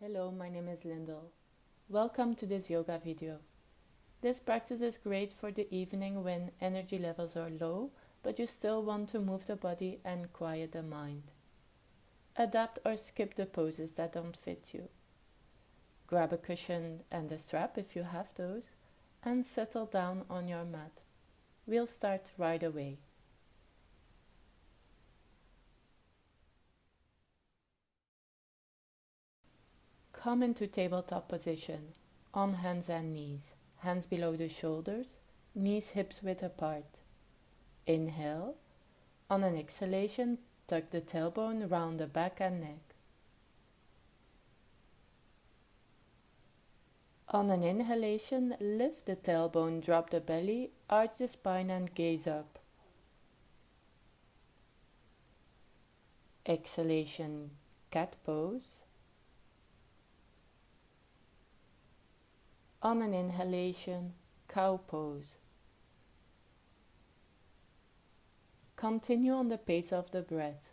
Hello, my name is Lindell. Welcome to this yoga video. This practice is great for the evening when energy levels are low, but you still want to move the body and quiet the mind. Adapt or skip the poses that don't fit you. Grab a cushion and a strap if you have those, and settle down on your mat. We'll start right away. Come into tabletop position, on hands and knees, hands below the shoulders, knees hips width apart. Inhale. On an exhalation, tuck the tailbone round the back and neck. On an inhalation, lift the tailbone, drop the belly, arch the spine and gaze up. Exhalation, cat pose. On an inhalation, cow pose. Continue on the pace of the breath.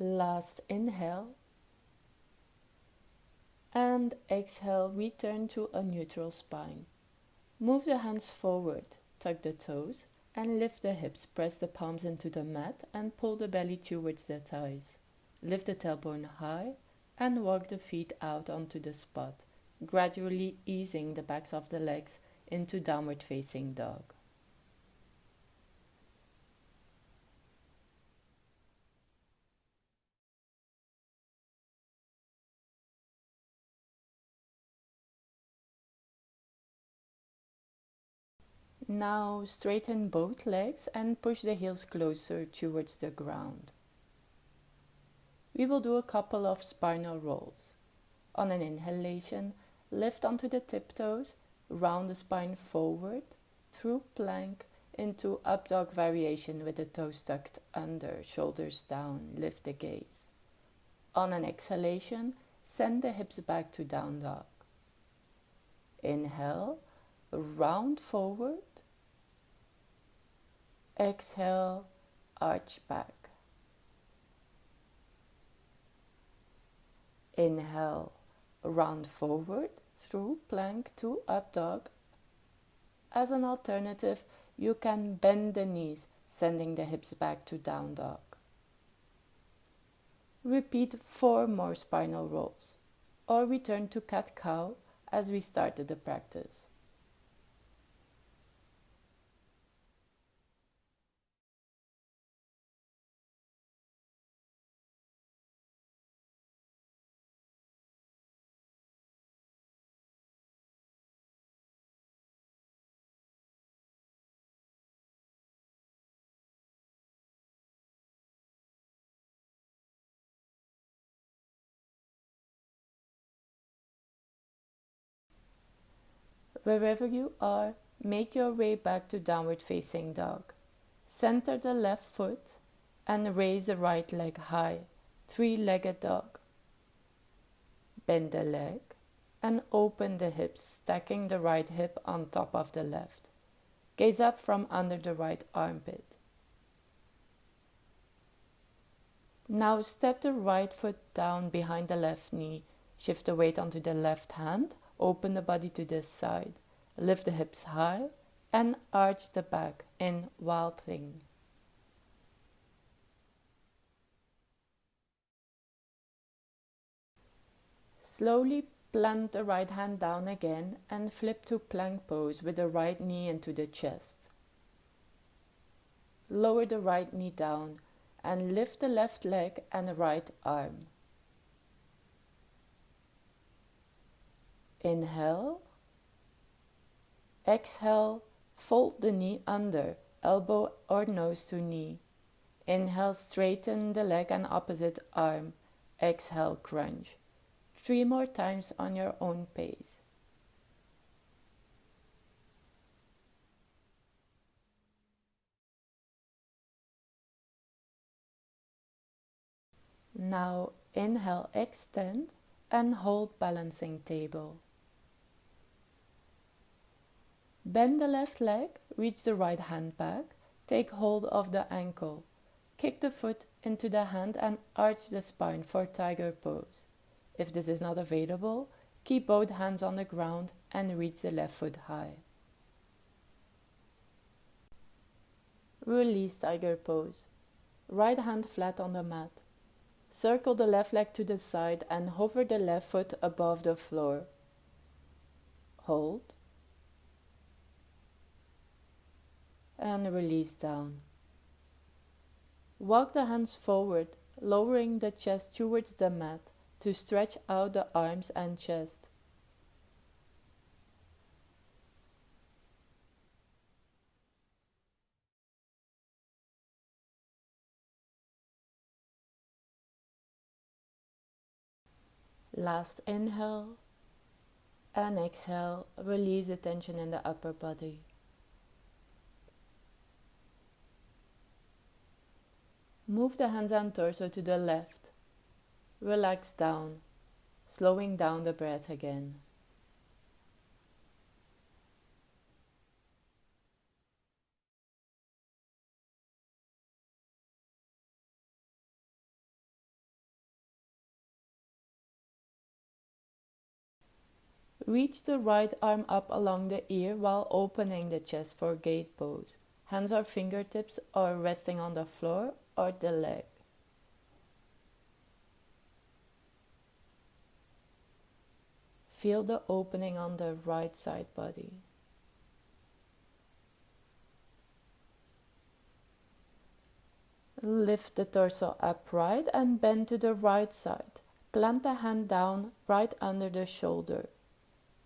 Last inhale. And exhale, return to a neutral spine. Move the hands forward, tuck the toes, and lift the hips. Press the palms into the mat and pull the belly towards the thighs. Lift the tailbone high and walk the feet out onto the spot, gradually easing the backs of the legs into downward facing dog. Now straighten both legs and push the heels closer towards the ground. We will do a couple of spinal rolls. On an inhalation, lift onto the tiptoes, round the spine forward, through plank into up dog variation with the toes tucked under, shoulders down, lift the gaze. On an exhalation, send the hips back to down dog. Inhale, round forward. Exhale, arch back. Inhale, round forward through plank to up dog. As an alternative, you can bend the knees, sending the hips back to down dog. Repeat 4 more spinal rolls, or return to cat-cow as we started the practice. Wherever you are, make your way back to downward facing dog. Center the left foot and raise the right leg high, 3-legged dog. Bend the leg and open the hips, stacking the right hip on top of the left. Gaze up from under the right armpit. Now step the right foot down behind the left knee. Shift the weight onto the left hand. Open the body to this side. Lift the hips high and arch the back in wild thing. Slowly plant the right hand down again and flip to plank pose with the right knee into the chest. Lower the right knee down and lift the left leg and right arm. Inhale. Exhale, fold the knee under, elbow or nose to knee. Inhale, straighten the leg and opposite arm. Exhale, crunch. 3 more times on your own pace. Now inhale, extend and hold balancing table. Bend the left leg, reach the right hand back, take hold of the ankle, kick the foot into the hand and arch the spine for tiger pose. If this is not available, keep both hands on the ground and reach the left foot high. Release tiger pose. Right hand flat on the mat. Circle the left leg to the side and hover the left foot above the floor. Hold. And release down. Walk the hands forward, lowering the chest towards the mat to stretch out the arms and chest. Last inhale and exhale, release the tension in the upper body. Move the hands and torso to the left. Relax down, slowing down the breath again. Reach the right arm up along the ear while opening the chest for gate pose. Hands or fingertips are resting on the floor or the leg. Feel the opening on the right side body. Lift the torso upright and bend to the right side. Plant the hand down right under the shoulder.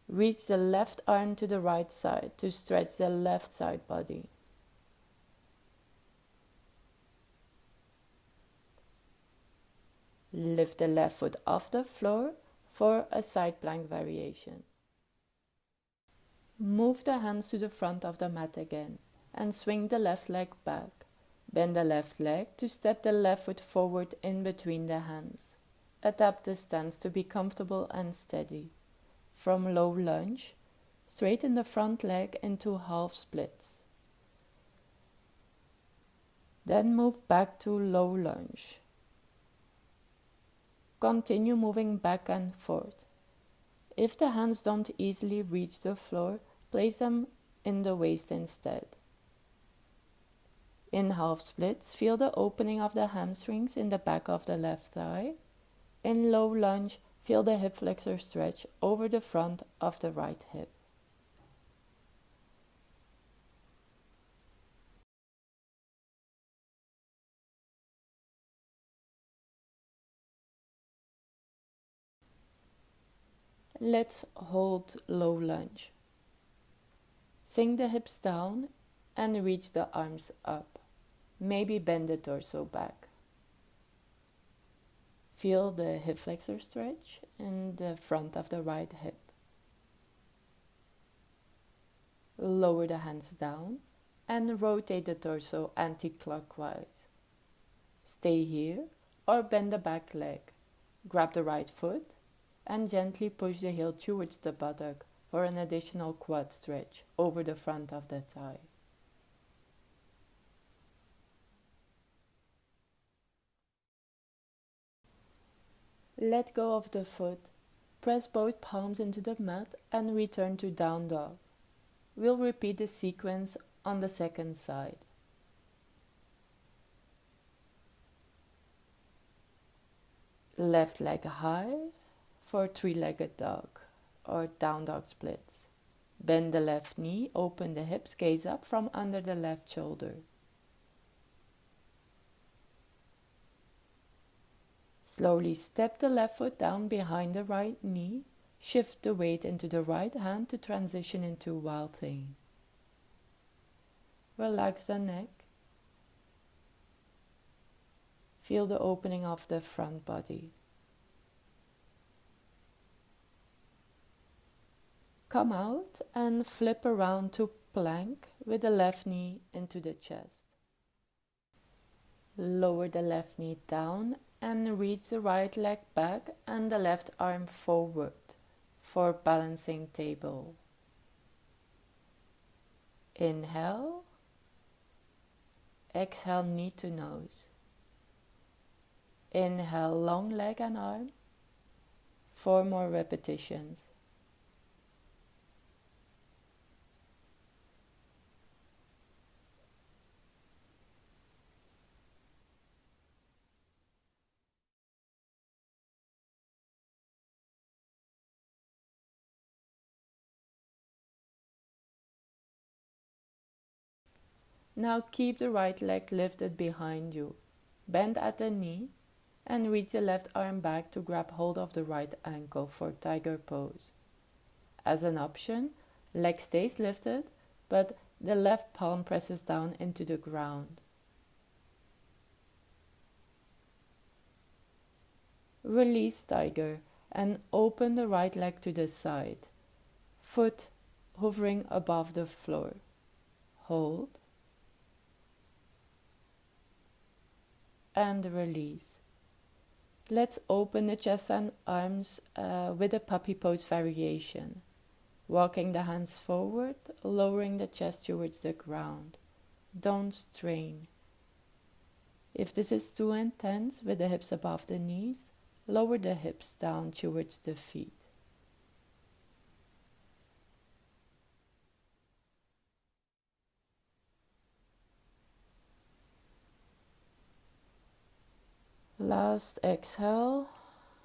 Reach the left arm to the right side to stretch the left side body. Lift the left foot off the floor for a side plank variation. Move the hands to the front of the mat again and swing the left leg back. Bend the left leg to step the left foot forward in between the hands. Adapt the stance to be comfortable and steady. From low lunge, straighten the front leg into half splits. Then move back to low lunge. Continue moving back and forth. If the hands don't easily reach the floor, place them in the waist instead. In half splits, feel the opening of the hamstrings in the back of the left thigh. In low lunge, feel the hip flexor stretch over the front of the right hip. Let's hold low lunge. Sink the hips down and reach the arms up. Maybe bend the torso back. Feel the hip flexor stretch in the front of the right hip. Lower the hands down and rotate the torso anti-clockwise. Stay here or bend the back leg. Grab the right foot and gently push the heel towards the buttock for an additional quad stretch over the front of the thigh. Let go of the foot, press both palms into the mat and return to down dog. We'll repeat the sequence on the second side. Left leg high for three-legged dog or down dog splits. Bend the left knee, open the hips, gaze up from under the left shoulder. Slowly step the left foot down behind the right knee. Shift the weight into the right hand to transition into Wild Thing. Relax the neck. Feel the opening of the front body. Come out and flip around to plank with the left knee into the chest. Lower the left knee down and reach the right leg back and the left arm forward for balancing table. Inhale, exhale knee to nose. Inhale, long leg and arm. 4 more repetitions. Now keep the right leg lifted behind you. Bend at the knee and reach the left arm back to grab hold of the right ankle for tiger pose. As an option, leg stays lifted, but the left palm presses down into the ground. Release tiger and open the right leg to the side, foot hovering above the floor. Hold and release. Let's open the chest and arms with a puppy pose variation. Walking the hands forward, lowering the chest towards the ground. Don't strain. If this is too intense with the hips above the knees, lower the hips down towards the feet. Last exhale.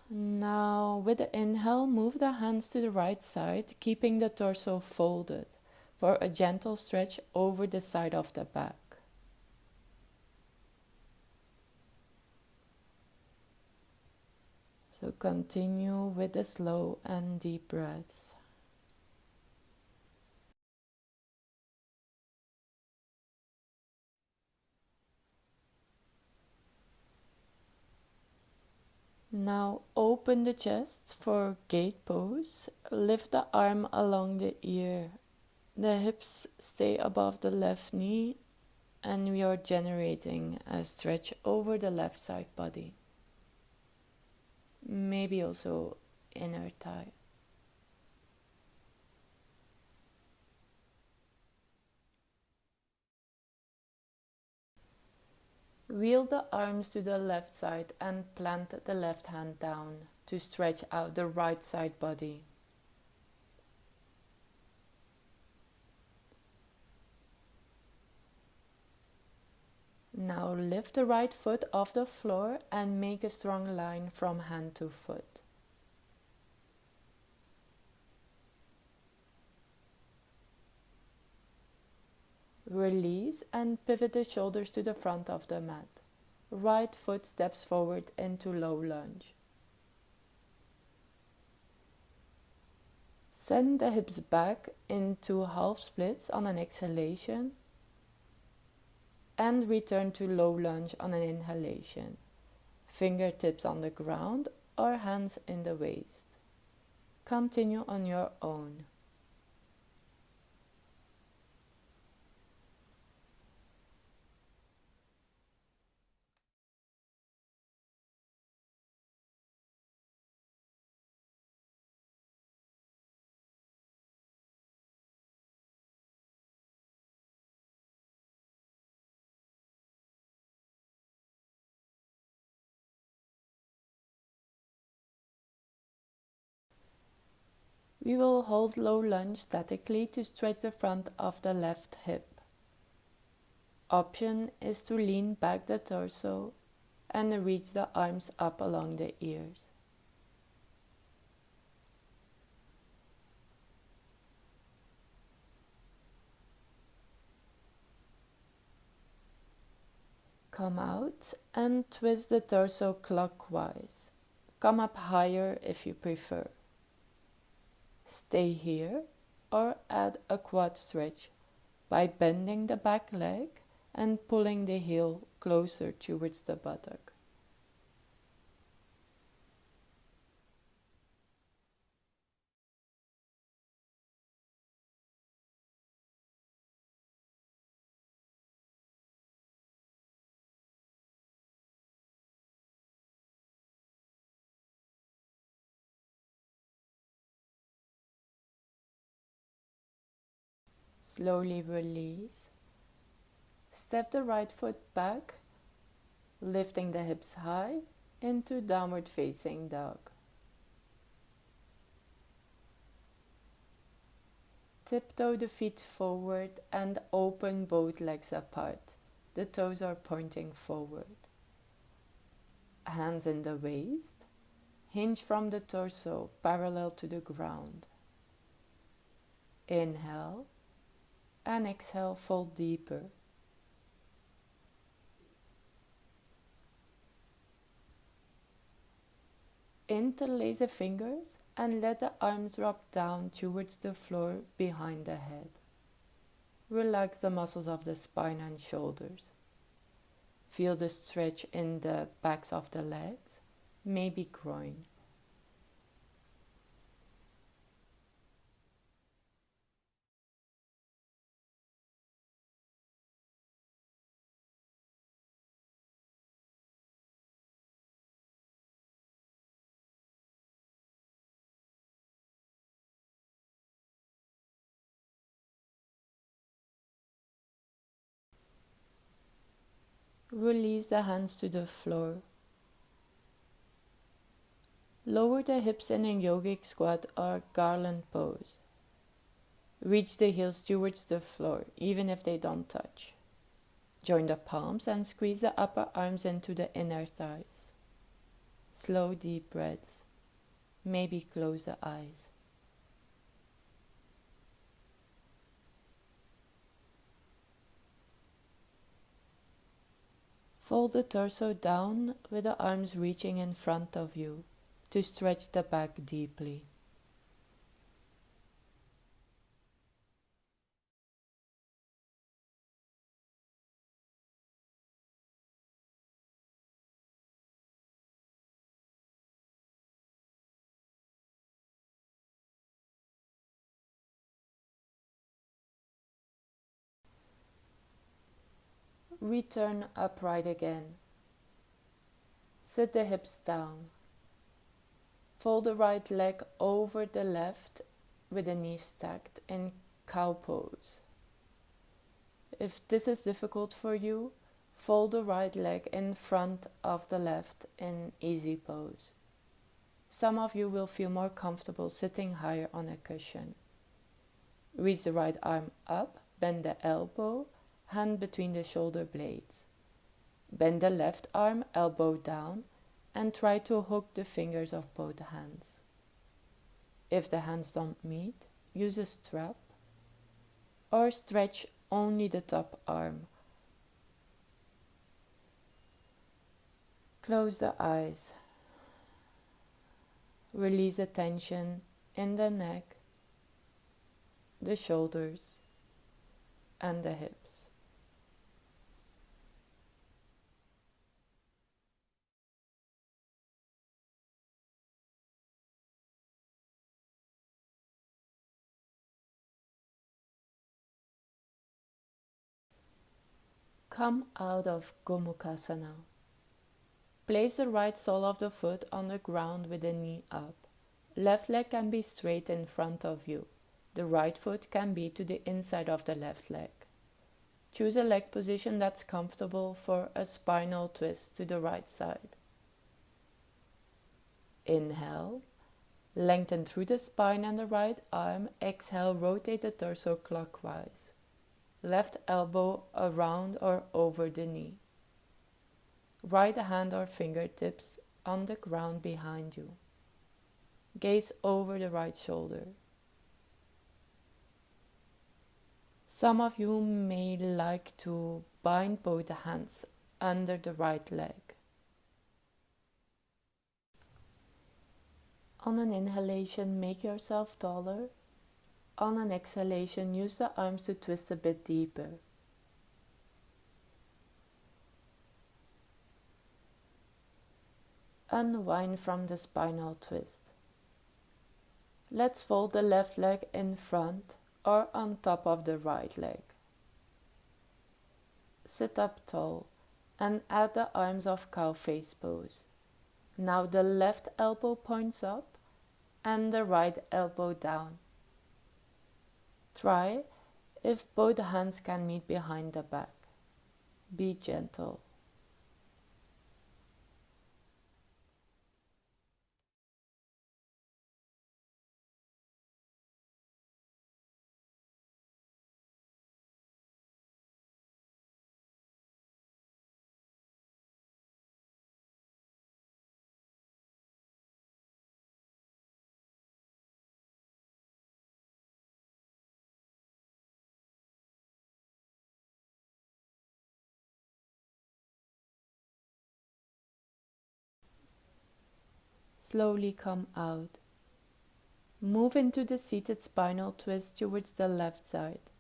Now with the inhale, move the hands to the right side, keeping the torso folded for a gentle stretch over the side of the back. So continue with the slow and deep breaths. Now open the chest for gate pose. Lift the arm along the ear. The hips stay above the left knee and we are generating a stretch over the left side body. Maybe also inner thigh. Wheel the arms to the left side and plant the left hand down to stretch out the right side body. Now lift the right foot off the floor and make a strong line from hand to foot. Release and pivot the shoulders to the front of the mat. Right foot steps forward into low lunge. Send the hips back into half splits on an exhalation and return to low lunge on an inhalation. Fingertips on the ground or hands in the waist. Continue on your own. We will hold low lunge statically to stretch the front of the left hip. Option is to lean back the torso and reach the arms up along the ears. Come out and twist the torso clockwise. Come up higher if you prefer. Stay here or add a quad stretch by bending the back leg and pulling the heel closer towards the buttock. Slowly release. Step the right foot back, lifting the hips high into downward facing dog. Tiptoe the feet forward and open both legs apart. The toes are pointing forward. Hands in the waist. Hinge from the torso, parallel to the ground. Inhale and exhale, fold deeper. Interlace the fingers and let the arms drop down towards the floor behind the head. Relax the muscles of the spine and shoulders. Feel the stretch in the backs of the legs, maybe groin. Release the hands to the floor. Lower the hips in a yogic squat or garland pose. Reach the heels towards the floor, even if they don't touch. Join the palms and squeeze the upper arms into the inner thighs. Slow, deep breaths. Maybe close the eyes. Fold the torso down with the arms reaching in front of you to stretch the back deeply. Return upright again. Sit the hips down. Fold the right leg over the left with the knees stacked in cow pose. If this is difficult for you, fold the right leg in front of the left in easy pose. Some of you will feel more comfortable sitting higher on a cushion. Reach the right arm up, bend the elbow, hand between the shoulder blades. Bend the left arm, elbow down, and try to hook the fingers of both hands. If the hands don't meet, use a strap or stretch only the top arm. Close the eyes. Release the tension in the neck, the shoulders, and the hips. Come out of Gomukhasana. Place the right sole of the foot on the ground with the knee up. Left leg can be straight in front of you. The right foot can be to the inside of the left leg. Choose a leg position that's comfortable for a spinal twist to the right side. Inhale, lengthen through the spine and the right arm. Exhale, rotate the torso clockwise. Left elbow around or over the knee. Right hand or fingertips on the ground behind you. Gaze over the right shoulder. Some of you may like to bind both hands under the right leg. On an inhalation, make yourself taller. On an exhalation, use the arms to twist a bit deeper. Unwind from the spinal twist. Let's fold the left leg in front or on top of the right leg. Sit up tall and add the arms of cow face pose. Now the left elbow points up and the right elbow down. Try, If both hands can meet behind the back, be gentle. Slowly come out. Move into the seated spinal twist towards the left side.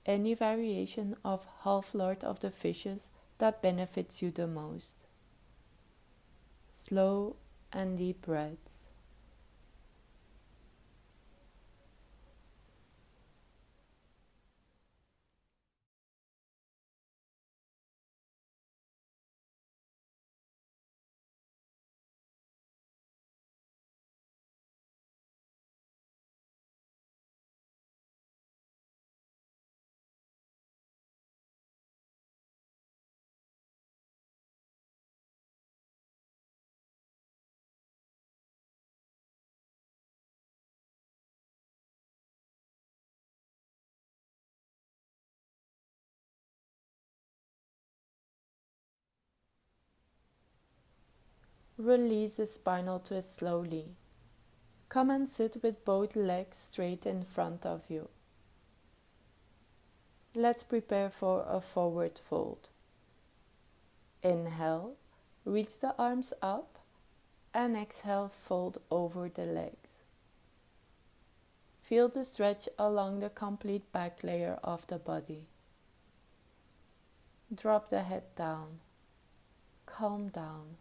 Any variation of half Lord of the Fishes that benefits you the most. Slow and deep breaths. Release the spinal twist slowly. Come and sit with both legs straight in front of you. Let's prepare for a forward fold. Inhale, reach the arms up, and exhale, fold over the legs. Feel the stretch along the complete back layer of the body. Drop the head down. Calm down.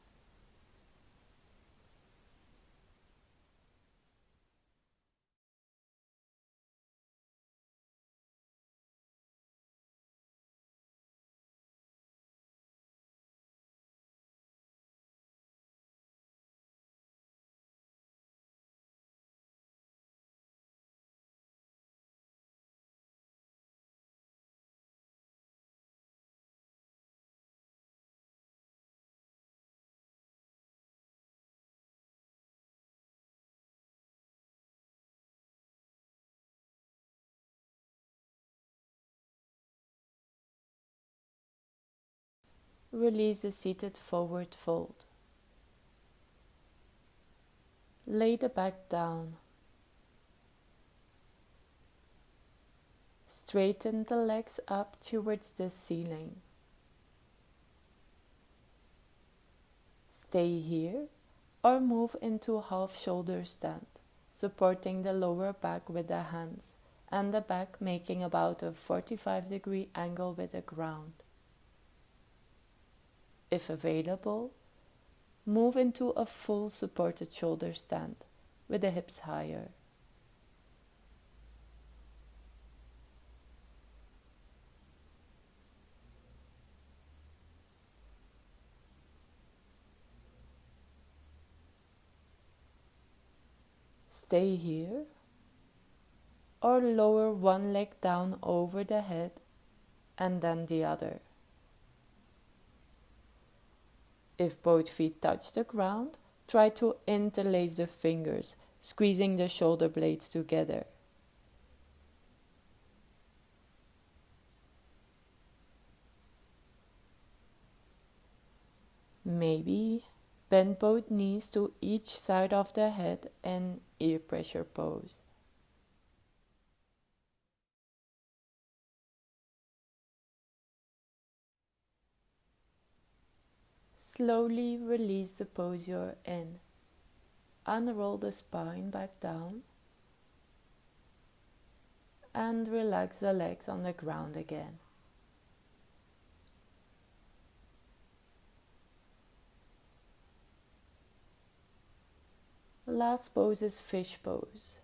Release the seated forward fold. Lay the back down. Straighten the legs up towards the ceiling. Stay here or move into half shoulder stand, supporting the lower back with the hands and the back making about a 45-degree angle with the ground. If available, move into a full supported shoulder stand with the hips higher. Stay here or lower one leg down over the head and then the other. If both feet touch the ground, try to interlace the fingers, squeezing the shoulder blades together. Maybe bend both knees to each side of the head in ear pressure pose. Slowly release the pose you're in. Unroll the spine back down and relax the legs on the ground again. Last pose is fish pose.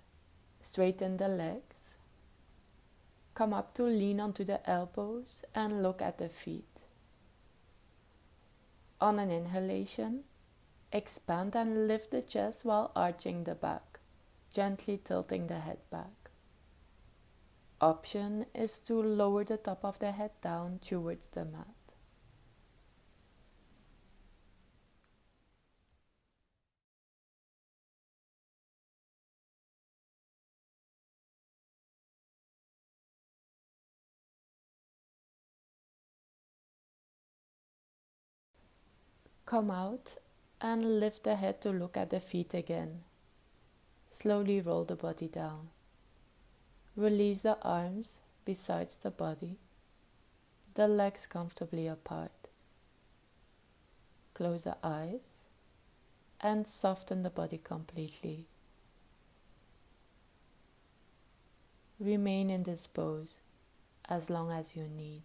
Straighten the legs. Come up to lean onto the elbows and look at the feet. On an inhalation, expand and lift the chest while arching the back, gently tilting the head back. option is to lower the top of the head down towards the mat. Come out and lift the head to look at the feet again. Slowly roll the body down. Release the arms besides the body, the legs comfortably apart. Close the eyes and soften the body completely. Remain in this pose as long as you need.